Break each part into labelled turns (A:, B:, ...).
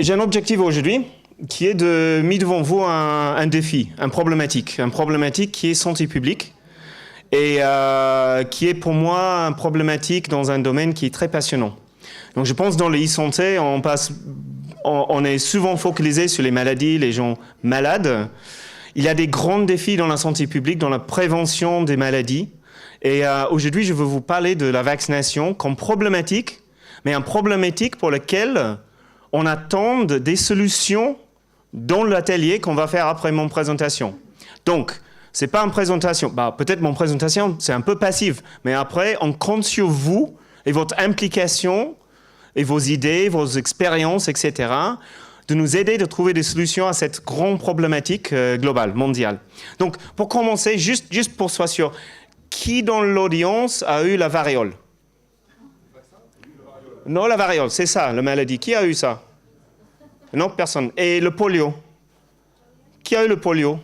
A: J'ai un objectif aujourd'hui qui est de mettre devant vous un défi, une problématique qui est santé publique et qui est pour moi une problématique dans un domaine qui est très passionnant. Donc je pense dans le e-santé, on est souvent focalisé sur les maladies, les gens malades. Il y a des grands défis dans la santé publique, dans la prévention des maladies. Et aujourd'hui, je veux vous parler de la vaccination comme problématique, mais une problématique pour laquelle on attend des solutions dans l'atelier qu'on va faire après mon présentation. Donc, c'est pas une présentation. Peut-être mon présentation, c'est un peu passif, mais après, on compte sur vous et votre implication et vos idées, vos expériences, etc., de nous aider de trouver des solutions à cette grande problématique globale, mondiale. Donc, pour commencer, juste pour sois sûr, qui dans l'audience a eu la variole? Non, la variole, c'est ça, la maladie. Qui a eu ça? Non, personne. Et le polio? Qui a eu le polio?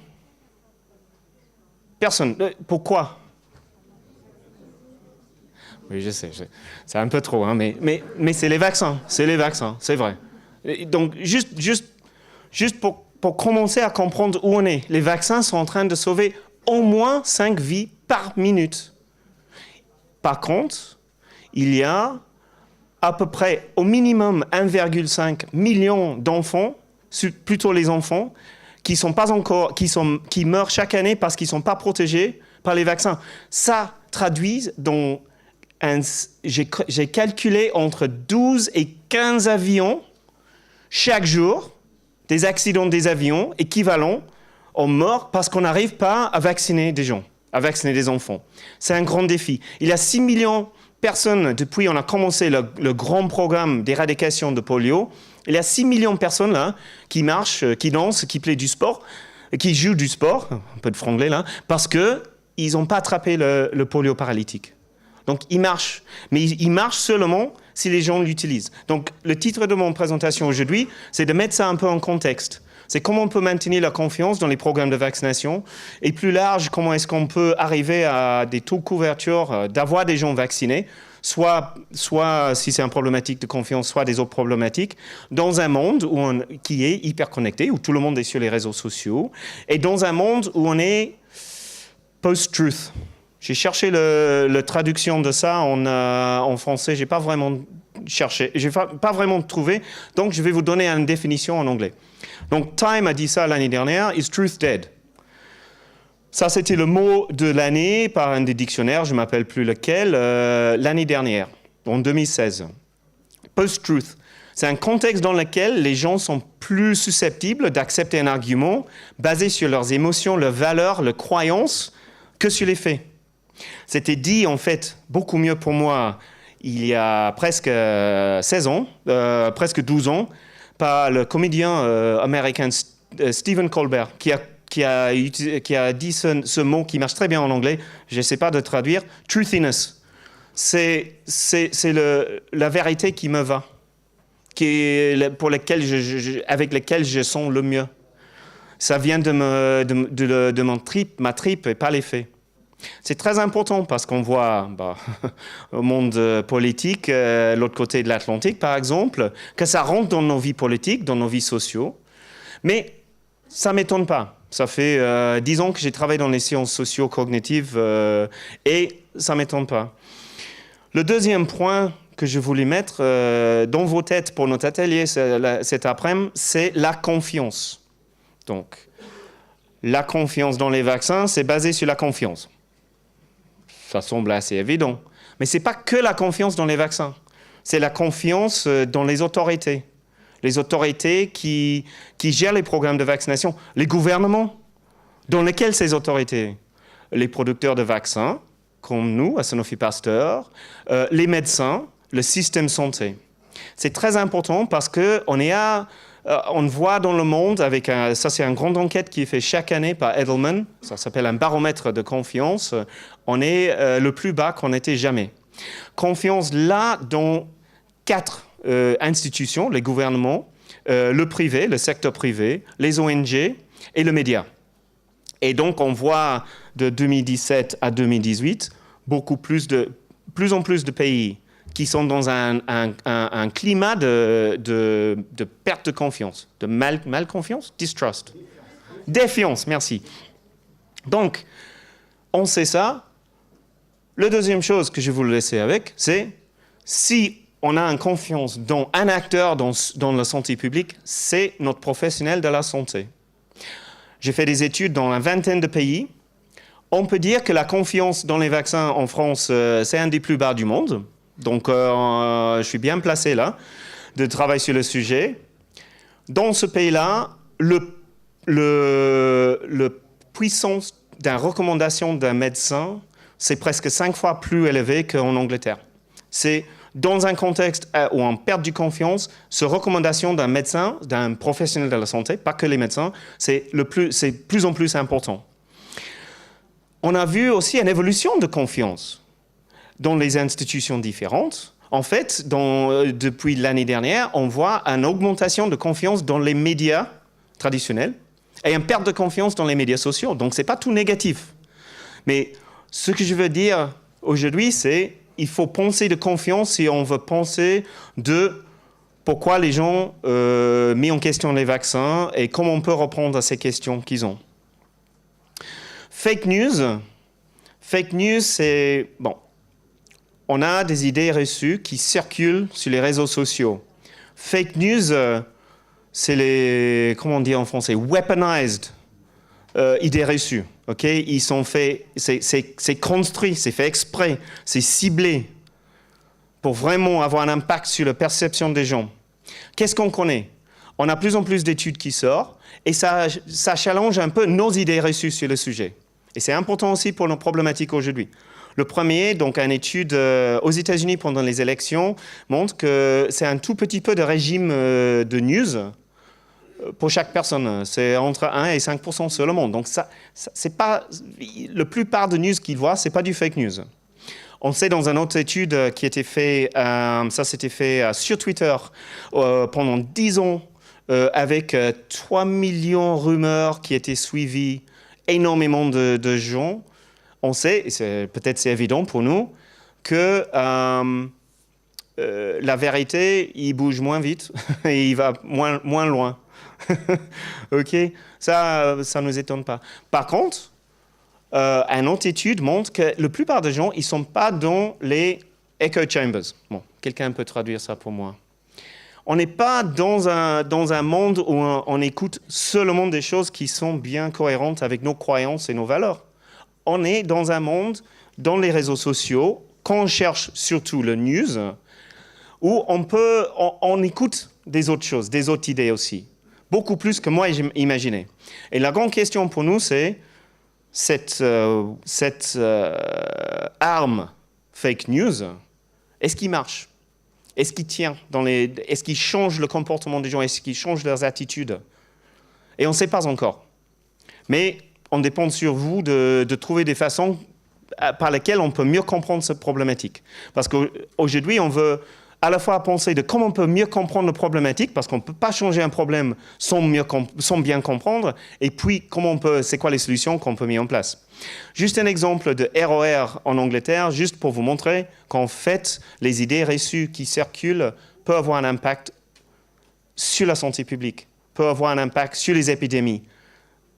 A: Personne. Pourquoi? Oui, je sais. C'est un peu trop, hein, mais c'est les vaccins. C'est les vaccins, c'est vrai. Et donc, juste pour commencer à comprendre où on est, les vaccins sont en train de sauver au moins 5 vies par minute. Par contre, il y a à peu près au minimum 1,5 million d'enfants, plutôt les enfants, qui meurent chaque année parce qu'ils ne sont pas protégés par les vaccins. Ça traduit dans j'ai calculé entre 12 et 15 avions chaque jour, des accidents des avions équivalents aux morts parce qu'on n'arrive pas à vacciner des gens, à vacciner des enfants. C'est un grand défi. Il y a 6 millions personnes, depuis on a commencé le grand programme d'éradication de polio, il y a 6 millions de personnes là qui marchent, qui dansent, qui plaient du sport, qui jouent du sport, un peu de franglais là, parce qu'ils n'ont pas attrapé le polio paralytique. Donc ils marchent, mais ils marchent seulement si les gens l'utilisent. Donc le titre de mon présentation aujourd'hui, c'est de mettre ça un peu en contexte. C'est comment on peut maintenir la confiance dans les programmes de vaccination et plus large, comment est-ce qu'on peut arriver à des taux de couverture, d'avoir des gens vaccinés, soit si c'est une problématique de confiance, soit des autres problématiques, dans un monde qui est hyper connecté, où tout le monde est sur les réseaux sociaux, et dans un monde où on est post-truth. J'ai cherché la traduction de ça en français, j'ai pas vraiment cherché, j'ai pas vraiment trouvé, donc je vais vous donner une définition en anglais. Donc Time a dit ça l'année dernière, is truth dead? Ça c'était le mot de l'année par un des dictionnaires, je ne m'appelle plus lequel, l'année dernière, en 2016. Post-truth, c'est un contexte dans lequel les gens sont plus susceptibles d'accepter un argument basé sur leurs émotions, leurs valeurs, leurs croyances, que sur les faits. C'était dit en fait beaucoup mieux pour moi il y a presque 16 ans, presque 12 ans, par le comédien américain Stephen Colbert, qui a dit ce mot qui marche très bien en anglais, je ne sais pas de traduire, truthiness. C'est la vérité qui me va, avec laquelle je sens le mieux. Ça vient de ma tripe et pas les faits. C'est très important parce qu'on voit au monde politique, l'autre côté de l'Atlantique par exemple, que ça rentre dans nos vies politiques, dans nos vies sociales. Mais ça ne m'étonne pas. Ça fait 10 ans que j'ai travaillé dans les sciences socio-cognitives et ça ne m'étonne pas. Le deuxième point que je voulais mettre dans vos têtes pour notre atelier cet après-midi, c'est la confiance. Donc, la confiance dans les vaccins, c'est basé sur la confiance. Ça semble assez évident. Mais ce n'est pas que la confiance dans les vaccins. C'est la confiance dans les autorités. Les autorités qui gèrent les programmes de vaccination. Les gouvernements. Dans lesquels ces autorités? Les producteurs de vaccins, comme nous, à Sanofi Pasteur, les médecins, le système santé. C'est très important parce qu'on voit dans le monde, ça c'est une grande enquête qui est faite chaque année par Edelman, ça s'appelle un baromètre de confiance, on est le plus bas qu'on n'était jamais. Confiance là dans 4 institutions, les gouvernements, le privé, le secteur privé, les ONG et le média. Et donc on voit de 2017 à 2018 plus en plus de pays qui sont dans un climat de perte de confiance, de mal-confiance, distrust. Défiance, merci. Donc, on sait ça. La deuxième chose que je vais vous laisser avec, c'est si on a une confiance dans un acteur dans la santé publique, c'est notre professionnel de la santé. J'ai fait des études dans une vingtaine de pays. On peut dire que la confiance dans les vaccins en France, c'est un des plus bas du monde. Donc, je suis bien placé là de travailler sur le sujet. Dans ce pays-là, la puissance d'une recommandation d'un médecin, c'est presque 5 fois plus élevé qu'en Angleterre. C'est dans un contexte où on perd de confiance, cette recommandation d'un médecin, d'un professionnel de la santé, pas que les médecins, c'est plus en plus important. On a vu aussi une évolution de confiance dans les institutions différentes. En fait, depuis l'année dernière, on voit une augmentation de confiance dans les médias traditionnels et une perte de confiance dans les médias sociaux. Donc, ce n'est pas tout négatif. Mais ce que je veux dire aujourd'hui, c'est qu'il faut penser de confiance si on veut penser de pourquoi les gens mis en question les vaccins et comment on peut répondre à ces questions qu'ils ont. Fake news, c'est... Bon, on a des idées reçues qui circulent sur les réseaux sociaux. Fake news, c'est les... Comment on dit en français? Weaponized idées reçues. Okay? Ils sont faits... C'est construit, c'est fait exprès, c'est ciblé pour vraiment avoir un impact sur la perception des gens. Qu'est-ce qu'on connaît? On a de plus en plus d'études qui sortent et ça challenge un peu nos idées reçues sur le sujet. Et c'est important aussi pour nos problématiques aujourd'hui. Le premier, donc une étude aux États-Unis pendant les élections, montre que c'est un tout petit peu de régime de news pour chaque personne. C'est entre 1 et 5% sur le monde. Donc ça c'est pas... La plupart de news qu'ils voient, ce n'est pas du fake news. On sait dans une autre étude qui a été faite, ça s'était fait sur Twitter pendant 10 ans, avec 3 millions de rumeurs qui étaient suivies, énormément de gens. On sait, et peut-être c'est évident pour nous, que la vérité, il bouge moins vite et il va moins loin. OK? Ça ne nous étonne pas. Par contre, une autre étude montre que la plupart des gens, ils ne sont pas dans les echo chambers. Bon, quelqu'un peut traduire ça pour moi. On n'est pas dans un monde où on écoute seulement des choses qui sont bien cohérentes avec nos croyances et nos valeurs. On est dans un monde, dans les réseaux sociaux, quand on cherche surtout le news, où on écoute des autres choses, des autres idées aussi. Beaucoup plus que moi j'imaginais. Et la grande question pour nous, c'est cette arme fake news, est-ce qu'il marche? Est-ce qu'il tient est-ce qu'il change le comportement des gens? Est-ce qu'il change leurs attitudes? Et on ne sait pas encore. Mais on dépend sur vous de trouver des façons par lesquelles on peut mieux comprendre cette problématique. Parce qu'aujourd'hui, on veut à la fois penser de comment on peut mieux comprendre la problématique, parce qu'on ne peut pas changer un problème sans bien comprendre, et puis c'est quoi les solutions qu'on peut mettre en place. Juste un exemple de ROR en Angleterre, juste pour vous montrer qu'en fait, les idées reçues qui circulent peuvent avoir un impact sur la santé publique, peuvent avoir un impact sur les épidémies,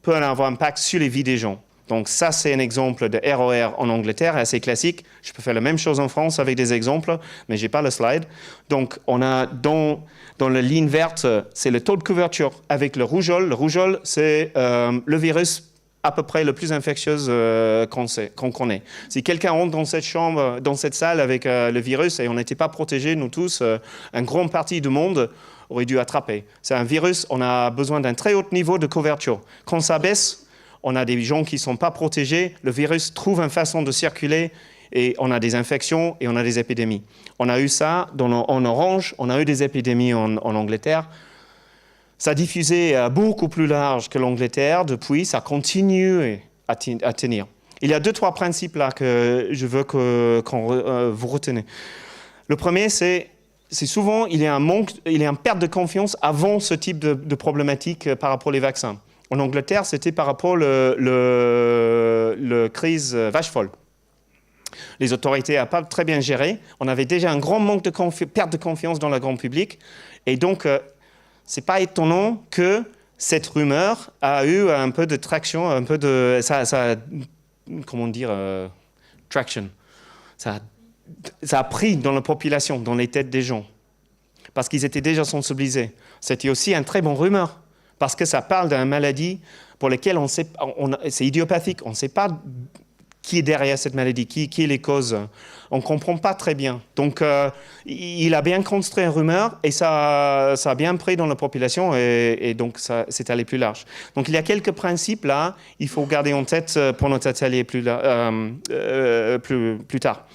A: peuvent avoir un impact sur les vies des gens. Donc ça, c'est un exemple de ROR en Angleterre, assez classique. Je peux faire la même chose en France avec des exemples, mais je n'ai pas le slide. Donc on a dans la ligne verte, c'est le taux de couverture avec le rougeole. Le rougeole, c'est le virus à peu près le plus infectieux qu'on connaît. Si quelqu'un rentre dans cette chambre, dans cette salle avec le virus et on n'était pas protégés, nous tous, une grande partie du monde aurait dû attraper. C'est un virus, on a besoin d'un très haut niveau de couverture. Quand ça baisse, on a des gens qui ne sont pas protégés, le virus trouve une façon de circuler et on a des infections et on a des épidémies. On a eu ça en orange, on a eu des épidémies en Angleterre. Ça a diffusé beaucoup plus large que l'Angleterre depuis, ça continue à tenir. Il y a 2-3 principes là que je veux qu'on vous retenez. Le premier, c'est souvent, il y a une perte de confiance avant ce type de problématique par rapport aux vaccins. En Angleterre, c'était par rapport à la crise vache folle. Les autorités n'ont pas très bien géré. On avait déjà un grand manque de perte de confiance dans le grand public. Et donc, ce n'est pas étonnant que cette rumeur a eu un peu de traction, un peu de... comment dire, traction. Ça a pris dans la population, dans les têtes des gens, parce qu'ils étaient déjà sensibilisés. C'était aussi un très bon rumeur, parce que ça parle d'une maladie pour laquelle c'est idiopathique. On ne sait pas qui est derrière cette maladie, qui est les causes. On ne comprend pas très bien. Donc, il a bien construit une rumeur et ça a bien pris dans la population et donc, c'est allé plus large. Donc, il y a quelques principes là, il faut garder en tête pour notre atelier plus tard.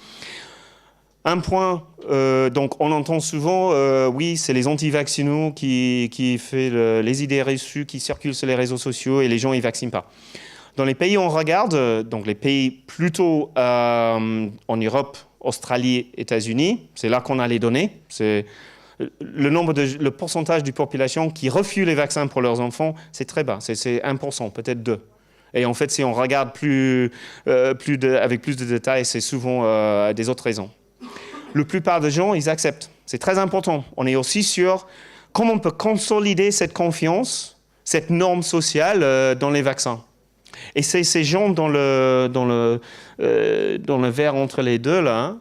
A: Un point, donc on entend souvent, oui, c'est les anti-vaccinaux qui font les idées reçues qui circulent sur les réseaux sociaux et les gens ne vaccinent pas. Dans les pays où on regarde, donc les pays plutôt en Europe, Australie, États-Unis, c'est là qu'on a les données. C'est le pourcentage de la population qui refuse les vaccins pour leurs enfants, c'est très bas, c'est 1%, peut-être 2%. Et en fait, si on regarde avec plus de détails, c'est souvent des autres raisons. La plupart des gens, ils acceptent. C'est très important. On est aussi sur comment on peut consolider cette confiance, cette norme sociale dans les vaccins. Et c'est ces gens dans le verre entre les deux, là,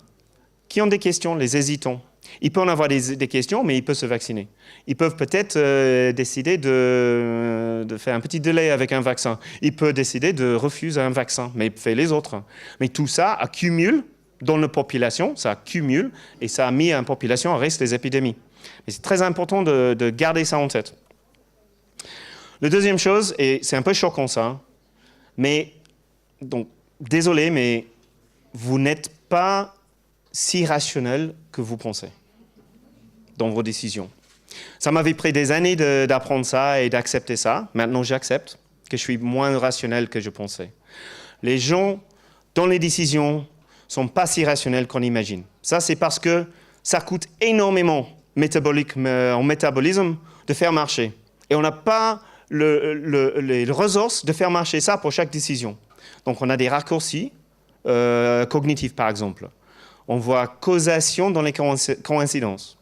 A: qui ont des questions, les hésitants. Ils peuvent en avoir des questions, mais ils peuvent se vacciner. Ils peuvent peut-être décider de faire un petit délai avec un vaccin. Ils peuvent décider de refuser un vaccin, mais faire les autres. Mais tout ça accumule dans la population, ça accumule, et ça a mis une population à risque des épidémies. Et c'est très important de garder ça en tête. La deuxième chose, et c'est un peu choquant ça, mais, donc, désolé, mais vous n'êtes pas si rationnel que vous pensez dans vos décisions. Ça m'avait pris des années d'apprendre ça et d'accepter ça. Maintenant, j'accepte que je suis moins rationnel que je pensais. Les gens, dans les décisions, sont pas si rationnels qu'on imagine. Ça, c'est parce que ça coûte énormément en métabolisme de faire marcher. Et on n'a pas les ressources de faire marcher ça pour chaque décision. Donc, on a des raccourcis cognitifs, par exemple. On voit causation dans les coïncidences.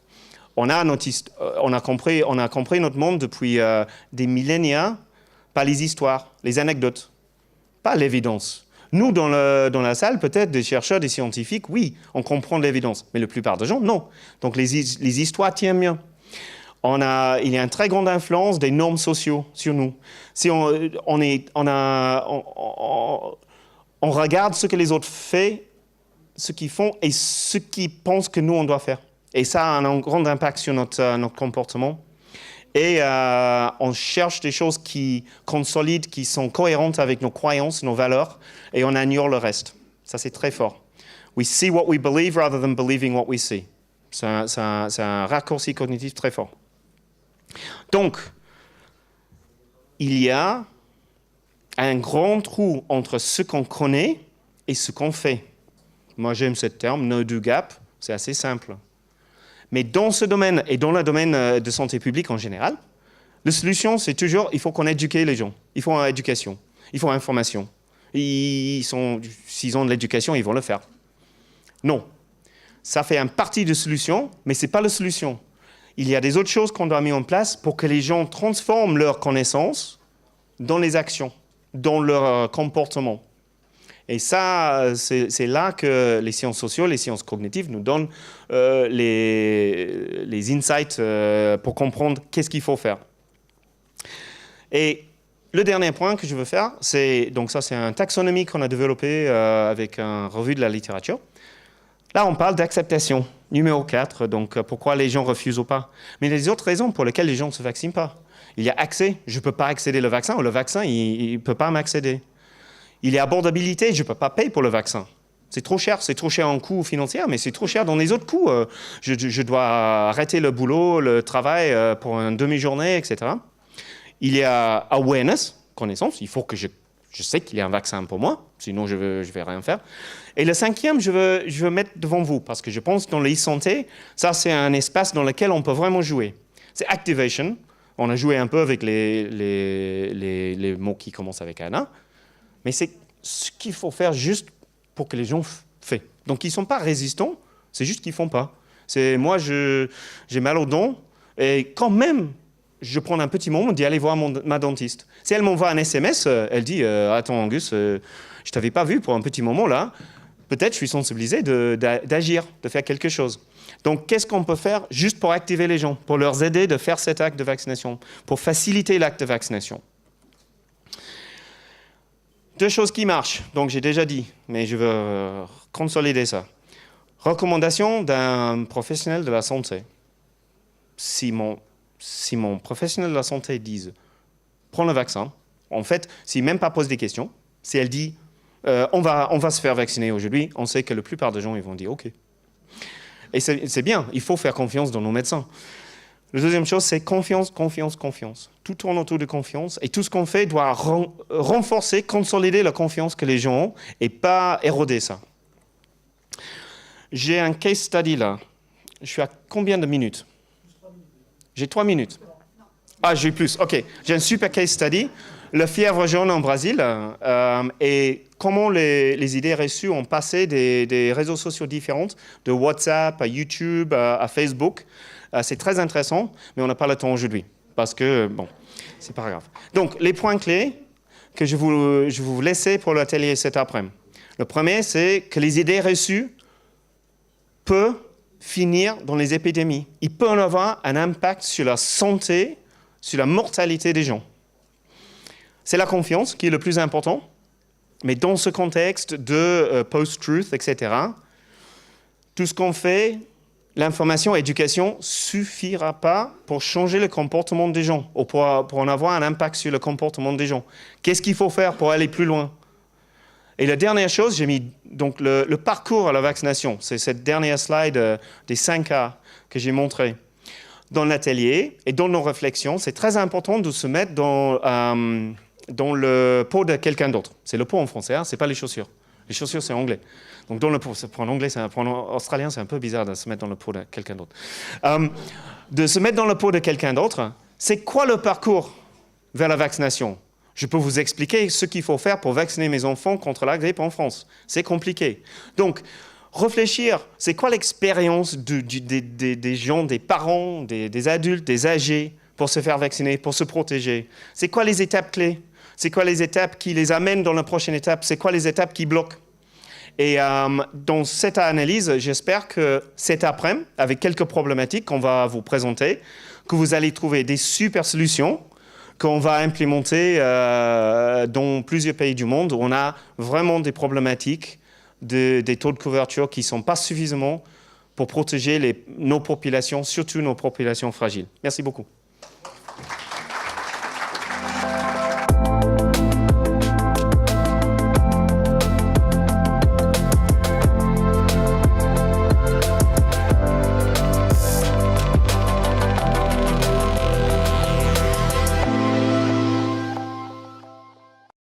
A: On a compris notre monde depuis des millénaires par les histoires, les anecdotes, pas l'évidence. Nous, dans la salle, peut-être des chercheurs, des scientifiques, oui, on comprend l'évidence. Mais la plupart des gens, non. Donc, les histoires tiennent mieux. Il y a une très grande influence des normes sociaux sur nous. Si on regarde ce que les autres font, ce qu'ils font et ce qu'ils pensent que nous, on doit faire. Et ça a un grand impact sur notre comportement. Et on cherche des choses qui consolident, qui sont cohérentes avec nos croyances, nos valeurs, et on ignore le reste. Ça, c'est très fort. We see what we believe rather than believing what we see. C'est un raccourci cognitif très fort. Donc, il y a un grand trou entre ce qu'on connaît et ce qu'on fait. Moi, j'aime ce terme, know-do gap, c'est assez simple. Mais dans ce domaine et dans le domaine de santé publique en général, la solution, c'est toujours, il faut qu'on éduque les gens. Il faut une éducation, il faut information. S'ils ont de l'éducation, ils vont le faire. Non. Ça fait une partie de la solution, mais ce n'est pas la solution. Il y a des autres choses qu'on doit mettre en place pour que les gens transforment leurs connaissances dans les actions, dans leur comportement. Et ça, c'est là que les sciences sociales, les sciences cognitives nous donnent les insights pour comprendre qu'est-ce qu'il faut faire. Et le dernier point que je veux faire, donc ça c'est un taxonomie qu'on a développé avec une revue de la littérature. Là, on parle d'acceptation, numéro 4, donc pourquoi les gens refusent ou pas. Mais il y a des autres raisons pour lesquelles les gens ne se vaccinent pas. Il y a accès, je ne peux pas accéder au vaccin, ou le vaccin, il ne peut pas m'accéder. Il y a abordabilité, je ne peux pas payer pour le vaccin. C'est trop cher en coût financier, mais c'est trop cher dans les autres coûts. Je dois arrêter le boulot, le travail pour une demi-journée, etc. Il y a awareness, connaissance, il faut que je sais qu'il y a un vaccin pour moi, sinon je vais rien faire. Et le cinquième, je veux mettre devant vous, parce que je pense que dans l'e-santé, ça c'est un espace dans lequel on peut vraiment jouer. C'est activation. On a joué un peu avec les mots qui commencent avec Anna. Mais c'est ce qu'il faut faire juste pour que les gens fassent. Donc, ils ne sont pas résistants, c'est juste qu'ils ne font pas. Moi, j'ai mal aux dents, et quand même, je prends un petit moment d'y aller voir ma dentiste. Si elle m'envoie un SMS, elle dit « Attends, Angus, je ne t'avais pas vu pour un petit moment là. Peut-être je suis sensibilisé d'agir, de faire quelque chose. » Donc, qu'est-ce qu'on peut faire juste pour activer les gens, pour leur aider de faire cet acte de vaccination, pour faciliter l'acte de vaccination? Deux choses qui marchent, donc j'ai déjà dit, mais je veux consolider ça. Recommandation d'un professionnel de la santé. Si mon professionnel de la santé dit « prends le vaccin », en fait, s'il même pas pose des questions, si elle dit on va se faire vacciner aujourd'hui, on sait que la plupart des gens ils vont dire « OK ». Et c'est bien, il faut faire confiance dans nos médecins. La deuxième chose, c'est confiance, confiance, confiance. Tout tourne autour de confiance, et tout ce qu'on fait doit renforcer, consolider la confiance que les gens ont, et pas éroder ça. J'ai un case study là. Je suis à combien de minutes? J'ai 3 minutes. Ah, j'ai plus. OK. J'ai un super case study. La fièvre jaune en Brésil et comment les idées reçues ont passé des réseaux sociaux différents, de WhatsApp à YouTube à Facebook. C'est très intéressant, mais on n'a pas le temps aujourd'hui parce que, bon, c'est pas grave. Donc, les points clés que je vous laisser pour l'atelier cet après-midi. Le premier, c'est que les idées reçues peuvent finir dans les épidémies. Il peut en avoir un impact sur la santé, sur la mortalité des gens. C'est la confiance qui est le plus important, mais dans ce contexte de post-truth, etc., tout ce qu'on fait, l'information, l'éducation, ne suffira pas pour changer le comportement des gens, ou pour en avoir un impact sur le comportement des gens. Qu'est-ce qu'il faut faire pour aller plus loin? Et la dernière chose, j'ai mis donc le parcours à la vaccination. C'est cette dernière slide des 5 A que j'ai montré. Dans l'atelier et dans nos réflexions, c'est très important de se mettre dans le pot de quelqu'un d'autre. C'est le pot en français, hein, ce n'est pas les chaussures. Les chaussures, c'est anglais. Donc dans le pot, pour l'anglais, pour l'australien, c'est un peu bizarre de se mettre dans le pot de quelqu'un d'autre. De se mettre dans le pot de quelqu'un d'autre, c'est quoi le parcours vers la vaccination? Je peux vous expliquer ce qu'il faut faire pour vacciner mes enfants contre la grippe en France. C'est compliqué. Donc, réfléchir, c'est quoi l'expérience des gens, des parents, des adultes, des âgés pour se faire vacciner, pour se protéger? C'est quoi les étapes clés? C'est quoi les étapes qui les amènent dans la prochaine étape? C'est quoi les étapes qui bloquent? Et dans cette analyse, j'espère que cet après-midi, avec quelques problématiques qu'on va vous présenter, que vous allez trouver des super solutions qu'on va implémenter dans plusieurs pays du monde où on a vraiment des problématiques des taux de couverture qui ne sont pas suffisants pour protéger nos populations, surtout nos populations fragiles. Merci beaucoup.